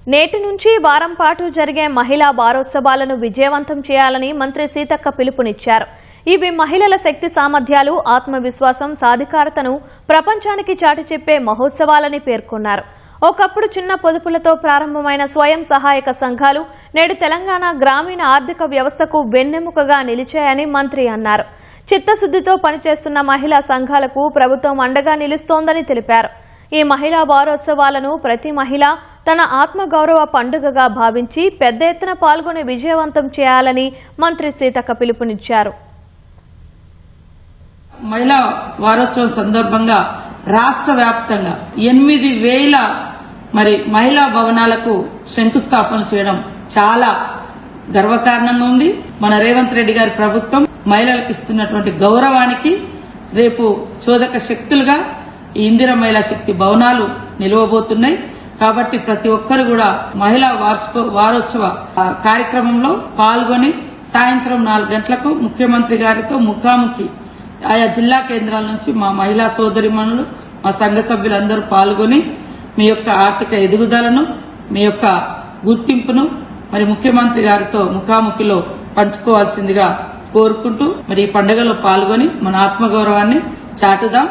నేటి నుంచి వారం పాటు జరిగే మహిళా వారోత్సవాలను విజయవంతం చేయాలని మంత్రి సీతక్క పిలుపునిచ్చారు. ఇవి మహిళల శక్తి సామర్థ్యాలు, ఆత్మవిశ్వాసం, సాధికారతను ప్రపంచానికి చాటి చెప్పే మహోత్సవాలని పేర్కొన్నారు. ఒకప్పుడు చిన్న పొదుపులతో ప్రారంభమైన స్వయం సహాయక సంఘాలు నేడు తెలంగాణ గ్రామీణ ఆర్థిక వ్యవస్థకు వెన్నెముకగా నిలిచాయని మంత్రి అన్నారు. చిత్తశుద్దితో పనిచేస్తున్న మహిళా సంఘాలకు ప్రభుత్వం అండగా నిలుస్తోందని తెలిపారు. ఈ మహిళా వారోత్సవాలను ప్రతి మహిళ తన ఆత్మగౌరవ పండుగగా భావించి పెద్ద ఎత్తున పాల్గొని విజయవంతం చేయాలని మంత్రి సీతక్క పిలుపునిచ్చారు. మహిళా వారోత్సవం సందర్భంగా రాష్ట్ర వ్యాప్తంగా 8,000 మహిళా భవనాలకు శంకుస్థాపన చేయడం చాలా గర్వకారణంగా ఉంది. మన రేవంత్ రెడ్డి గారి ప్రభుత్వం మహిళలకు ఇస్తున్నటువంటి గౌరవానికి రేపు చోదక శక్తులుగా ఈ ఇందిరా మహిళా శక్తి భవనాలు నిలవబోతున్నాయి. కాబట్టి ప్రతి ఒక్కరు కూడా మహిళా వారోత్సవ కార్యక్రమంలో పాల్గొని సాయంత్రం 4 గంటలకు ముఖ్యమంత్రి గారితో ముఖాముఖి ఆయా జిల్లా కేంద్రాల నుంచి మా మహిళా సోదరిమణులు, మా సంఘ సభ్యులందరూ పాల్గొని మీ యొక్క ఆర్థిక ఎదుగుదలను, మీ యొక్క గుర్తింపును ముఖ్యమంత్రి గారితో ముఖాముఖిలో పంచుకోవాల్సిందిగా కోరుకుంటూ ఈ పండుగలో పాల్గొని మన ఆత్మగౌరవాన్ని చాటుదాం.